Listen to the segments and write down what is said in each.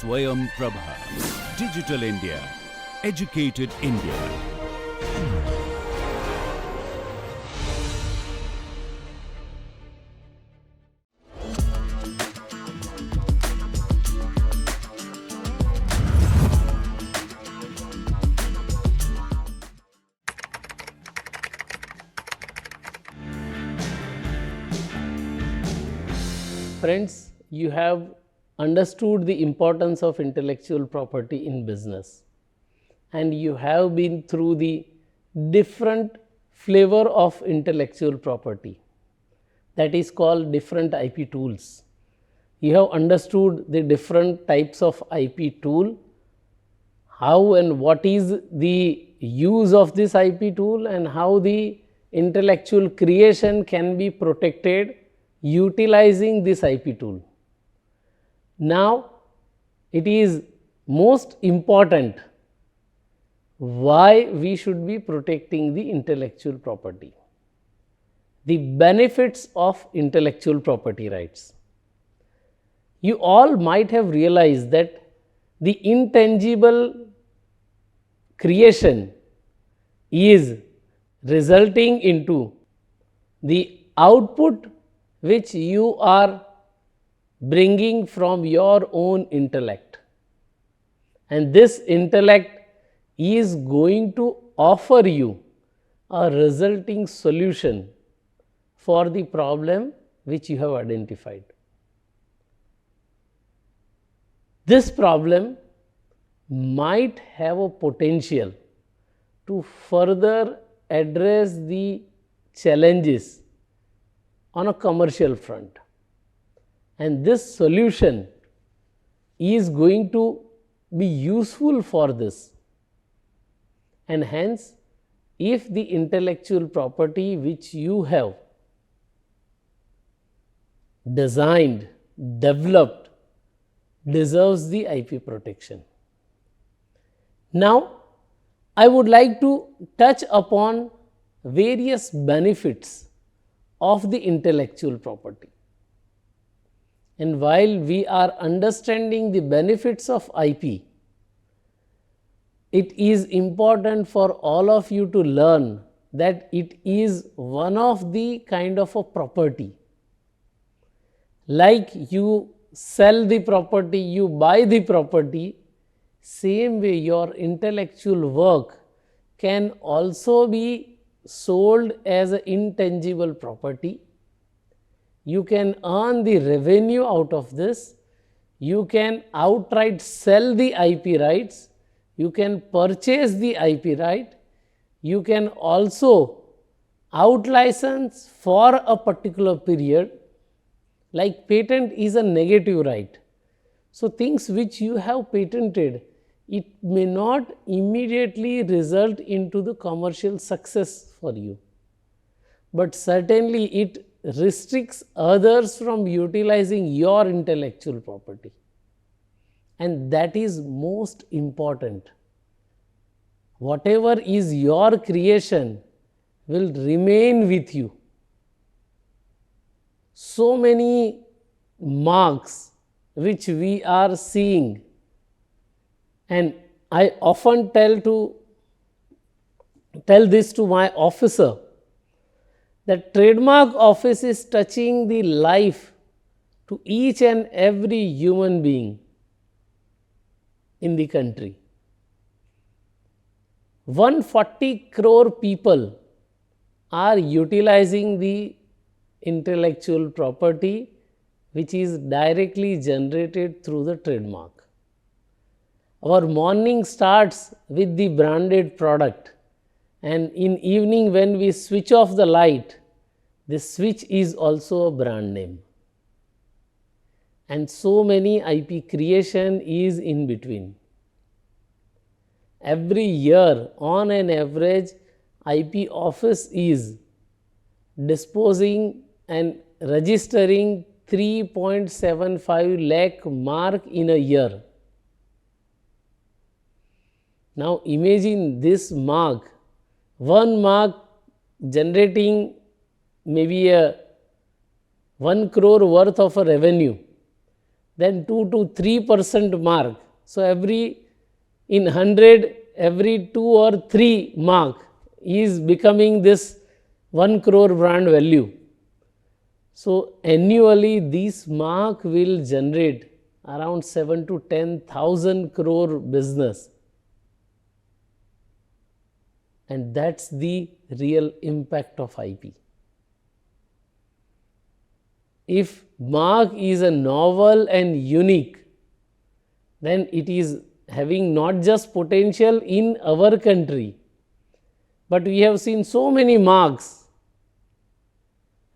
Swayam Prabha. Digital India. Educated India. Friends, you have understood the importance of intellectual property in business, and you have been through the different flavor of intellectual property, that is called different IP tools. You have understood the different types of IP tool, how and what is the use of this IP tool, and how the intellectual creation can be protected utilizing this IP tool. Now, it is most important why we should be protecting the intellectual property. The benefits of intellectual property rights. You all might have realized that the intangible creation is resulting into the output which you are bringing from your own intellect, and this intellect is going to offer you a resulting solution for the problem which you have identified. This problem might have a potential to further address the challenges on a commercial front, and this solution is going to be useful for this, and hence if the intellectual property which you have designed, developed deserves the IP protection. Now, I would like to touch upon various benefits of the intellectual property. And while we are understanding the benefits of IP, it is important for all of you to learn that it is one of the kind of a property. Like you sell the property, you buy the property, same way your intellectual work can also be sold as an intangible property. You can earn the revenue out of this. You can outright sell the IP rights. You can purchase the IP right. You can also out-license for a particular period. Like patent is a negative right. So, things which you have patented, it may not immediately result into the commercial success for you, but certainly it restricts others from utilizing your intellectual property, and that is most important. Whatever is your creation will remain with you. So many marks which we are seeing, and I often tell this to my officer, that trademark office is touching the life to each and every human being in the country. 140 crore people are utilizing the intellectual property which is directly generated through the trademark. Our morning starts with the branded product, and in evening when we switch off the light, the switch is also a brand name, and so many IP creation is in between. Every year on an average, IP office is disposing and registering 3.75 lakh mark in a year. Now, imagine this mark, one mark generating maybe a 1 crore worth of a revenue. then 2 to 3% mark. So in 100, every 2 or 3 mark is becoming this 1 crore brand value. So annually this mark will generate around 7 to 10,000 crore business, and that's the real impact of IP. If mark is a novel and unique, then it is having not just potential in our country, but we have seen so many marks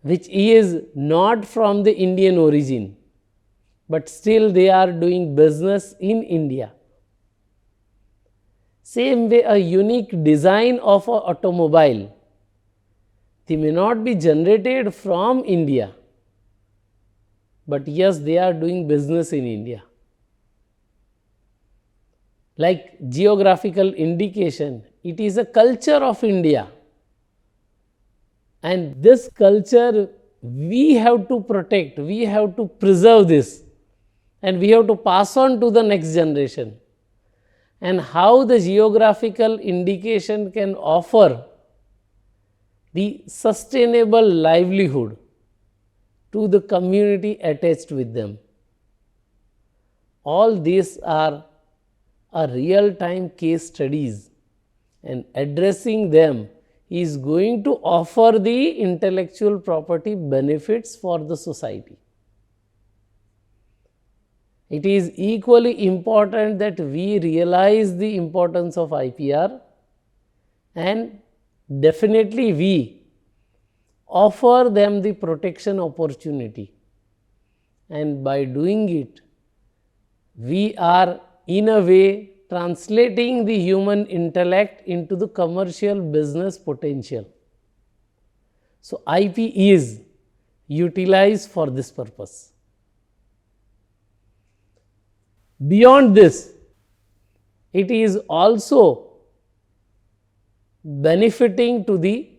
which is not from the Indian origin, but still they are doing business in India. Same way, a unique design of an automobile, they may not be generated from India, but yes, they are doing business in India. Like geographical indication, it is a culture of India, and this culture we have to protect, we have to preserve this, and we have to pass on to the next generation. And how the geographical indication can offer the sustainable livelihood to the community attached with them. All these are real-time case studies, and addressing them is going to offer the intellectual property benefits for the society. It is equally important that we realize the importance of IPR, and definitely we offer them the protection opportunity, and by doing it we are in a way translating the human intellect into the commercial business potential. So IP is utilized for this purpose. Beyond this, it is also benefiting to the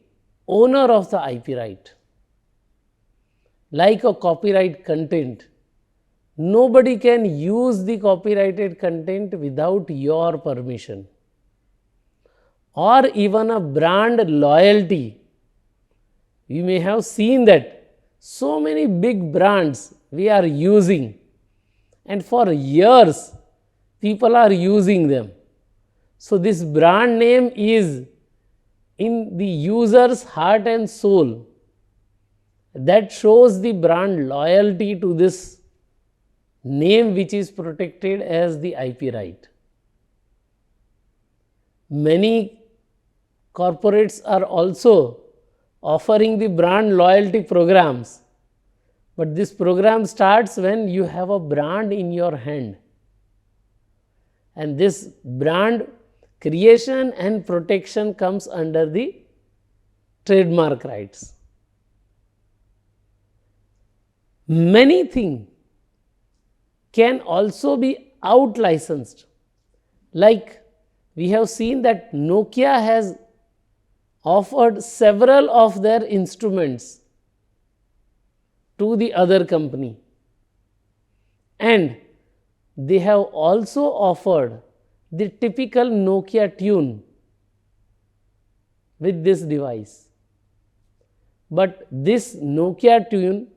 owner of the IP right. Like a copyright content, nobody can use the copyrighted content without your permission. Or even a brand loyalty. You may have seen that so many big brands we are using, and for years people are using them. So this brand name is in the user's heart and soul. That shows the brand loyalty to this name which is protected as the IP right. Many corporates are also offering the brand loyalty programs, but this program starts when you have a brand in your hand, and this brand creation and protection comes under the trademark rights. Many things can also be out licensed, like we have seen that Nokia has offered several of their instruments to the other company, and they have also offered the typical Nokia tune with this device. But this Nokia tune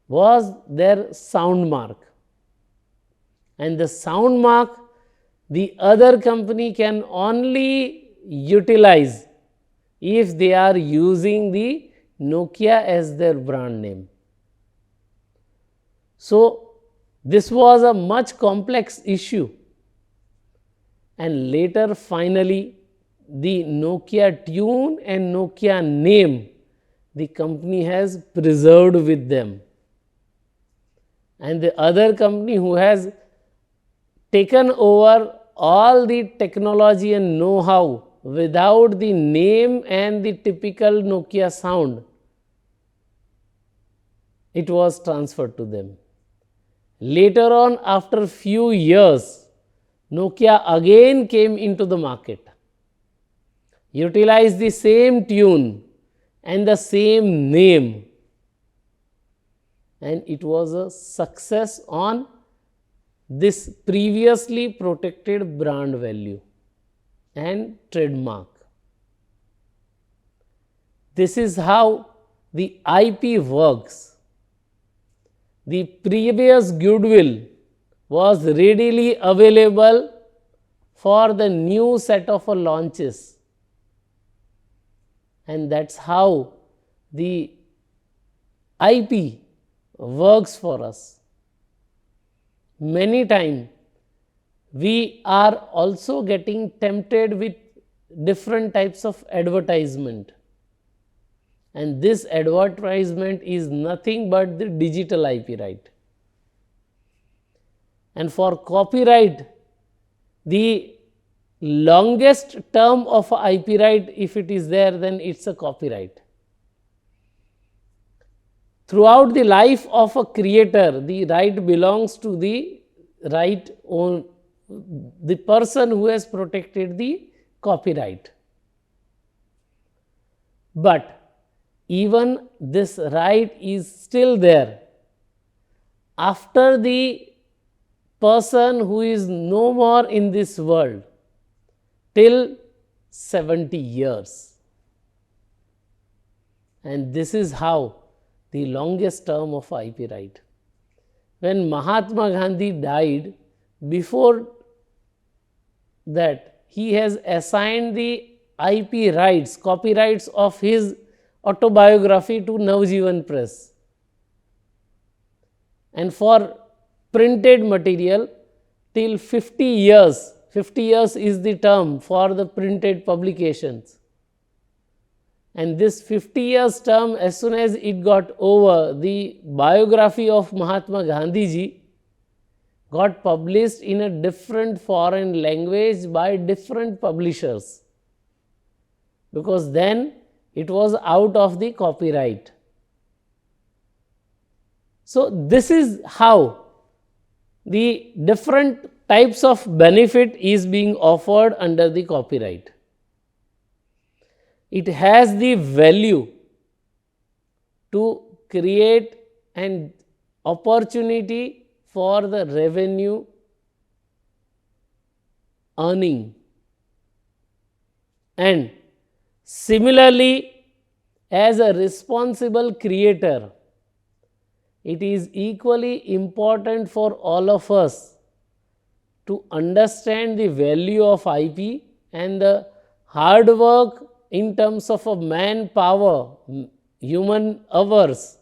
was their sound mark, and the sound mark the other company can only utilize if they are using the Nokia as their brand name. So this was a much complex issue, and later finally the Nokia tune and Nokia name the company has preserved with them, and the other company who has taken over all the technology and know-how without the name and the typical Nokia sound, it was transferred to them. Later on, after few years, Nokia again came into the market, utilized the same tune and the same name, and it was a success on this previously protected brand value and trademark. This is how the IP works. The previous goodwill was readily available for the new set of launches, and that's how the IP works for us. Many times we are also getting tempted with different types of advertisement, and this advertisement is nothing but the digital IP right. And for copyright, the longest term of IP right, if it is there, then it's a copyright. Throughout the life of a creator, the right belongs to the the person who has protected the copyright. But even this right is still there after the person who is no more in this world till 70 years. And this is how the longest term of IP right. When Mahatma Gandhi died, before that he has assigned the IP rights, copyrights of his autobiography to Navjivan Press. And for printed material till 50 years, 50 years is the term for the printed publications. And this 50 years term, as soon as it got over, the biography of Mahatma Gandhi ji got published in a different foreign language by different publishers, because then it was out of the copyright. So this is how the different types of benefit is being offered under the copyright. It has the value to create an opportunity for the revenue earning, and similarly, as a responsible creator, it is equally important for all of us to understand the value of IP and the hard work in terms of a manpower, human hours,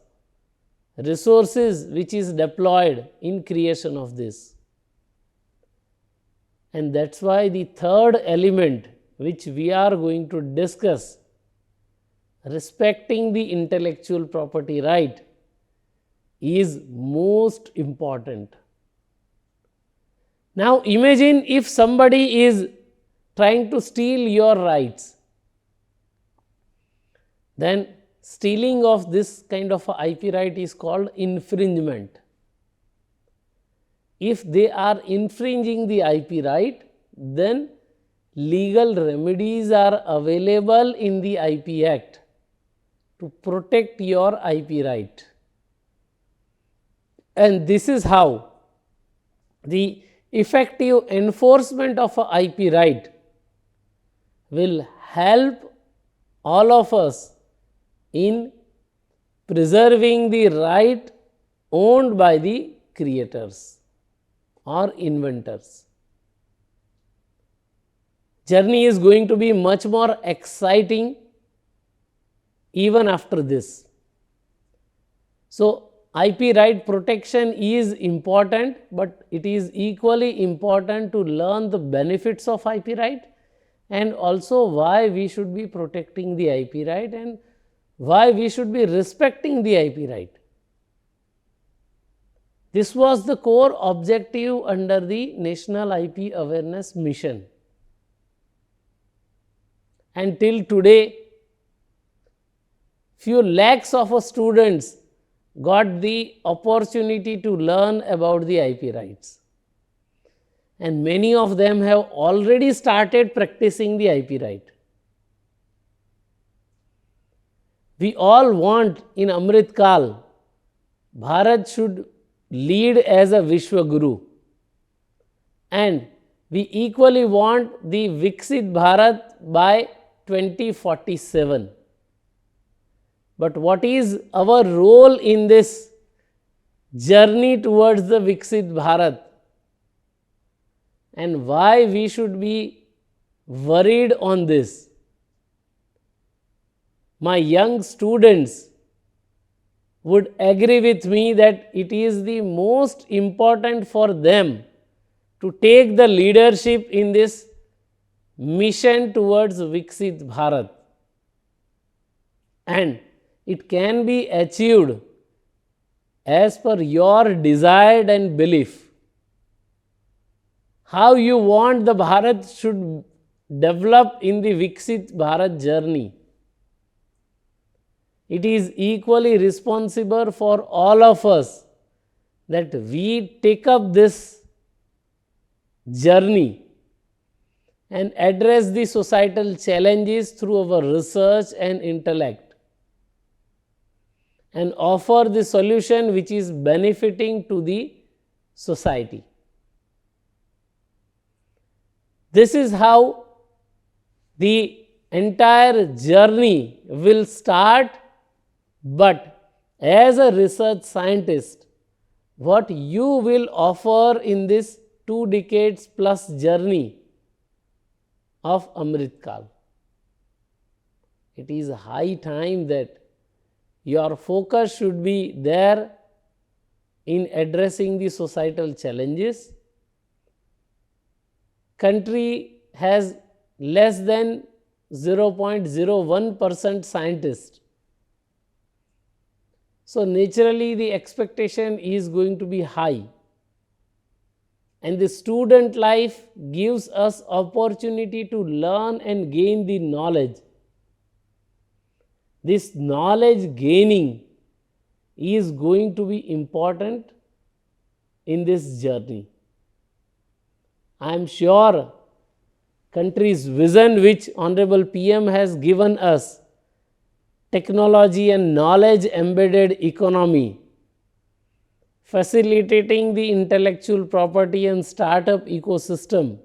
resources which is deployed in creation of this. And that's why the third element which we are going to discuss, respecting the intellectual property right, is most important. Now imagine if somebody is trying to steal your rights, then stealing of this kind of IP right is called infringement. If they are infringing the IP right, then legal remedies are available in the IP Act to protect your IP right. And this is how the effective enforcement of a IP right will help all of us in preserving the right owned by the creators or inventors. Journey is going to be much more exciting even after this. So IP right protection is important, but it is equally important to learn the benefits of IP right and also why we should be protecting the IP right and why we should be respecting the IP right. This was the core objective under the National IP Awareness Mission. And till today, few lakhs of students got the opportunity to learn about the IP rights. And many of them have already started practicing the IP right. We all want in Amrit Kal Bharat should lead as a Vishwa Guru, and we equally want the Viksit Bharat by 2047. But what is our role in this journey towards the Viksit Bharat, and why we should be worried on this? My young students would agree with me that it is the most important for them to take the leadership in this mission towards Viksit Bharat, and it can be achieved as per your desire and belief. How you want the Bharat should develop in the Viksit Bharat journey. It is equally responsible for all of us that we take up this journey and address the societal challenges through our research and intellect, and offer the solution which is benefiting to the society. This is how the entire journey will start, but as a research scientist, what you will offer in this 2 decades plus journey of Amrit Kal. It is high time that your focus should be there in addressing the societal challenges. Country has less than 0.01% scientists. So naturally the expectation is going to be high, and the student life gives us opportunity to learn and gain the knowledge. This knowledge gaining is going to be important in this journey. I am sure country's vision which Honorable PM has given us, technology and knowledge embedded economy, facilitating the intellectual property and startup ecosystem,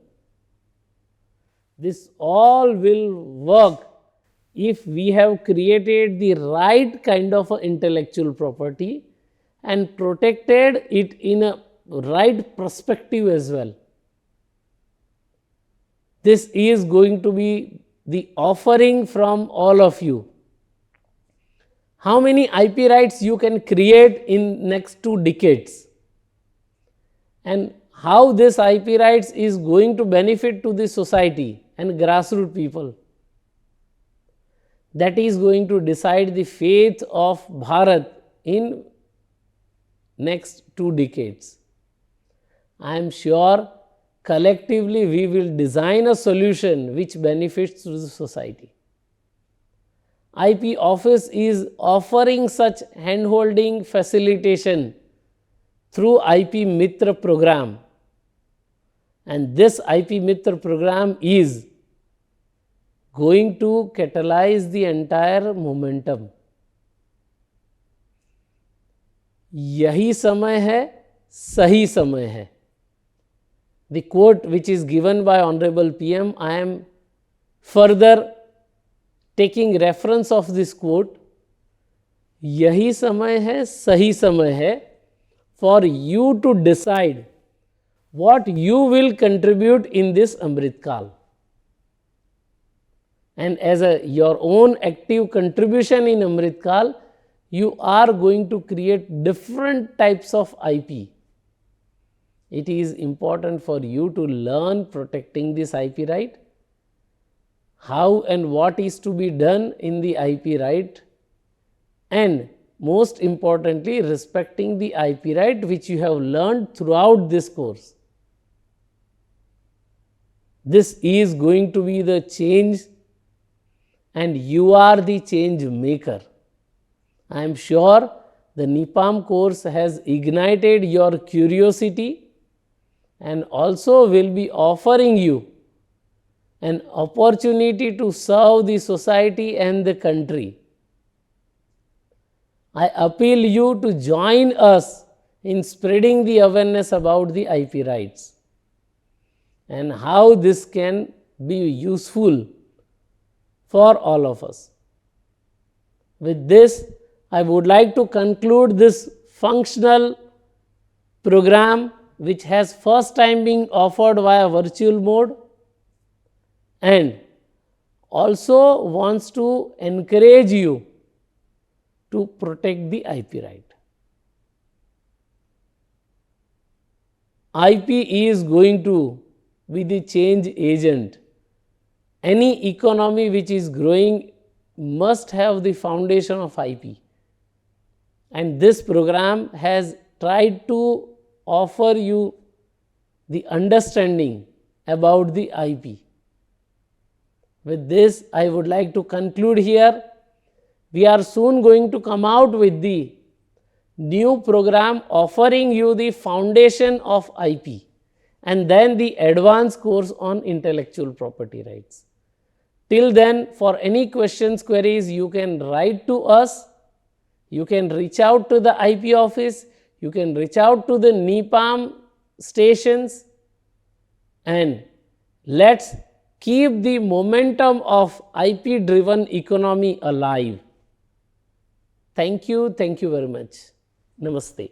this all will work if we have created the right kind of intellectual property and protected it in a right perspective as well. This is going to be the offering from all of you. How many IP rights you can create in next 2 decades, and how this IP rights is going to benefit to the society and grassroots people. That is going to decide the fate of Bharat in next 2 decades. I am sure collectively we will design a solution which benefits to the society. IP office is offering such handholding facilitation through IP Mitra program, and this IP Mitra program is going to catalyze the entire momentum. यही समय है, सही समय है. The quote which is given by Honorable PM, I am further taking reference of this quote. यही समय है, सही समय है for you to decide what you will contribute in this Amrit Kal. And as your own active contribution in Amrit Kal, you are going to create different types of IP. It is important for you to learn protecting this IP right, how and what is to be done in the IP right, and most importantly respecting the IP right which you have learned throughout this course. This is going to be the change, and you are the change maker. I am sure the NIPAM course has ignited your curiosity and also will be offering you an opportunity to serve the society and the country. I appeal you to join us in spreading the awareness about the IP rights and how this can be useful for all of us. With this, I would like to conclude this functional program which has first time being offered via virtual mode, and also wants to encourage you to protect the IP right. IP is going to be the change agent. Any economy which is growing must have the foundation of IP, and this program has tried to offer you the understanding about the IP. With this, I would like to conclude here. We are soon going to come out with the new program offering you the foundation of IP and then the advanced course on intellectual property rights. Till then, for any questions, queries, you can write to us, you can reach out to the IP office, you can reach out to the NEPAM stations, and let's keep the momentum of IP driven economy alive. Thank you very much. Namaste.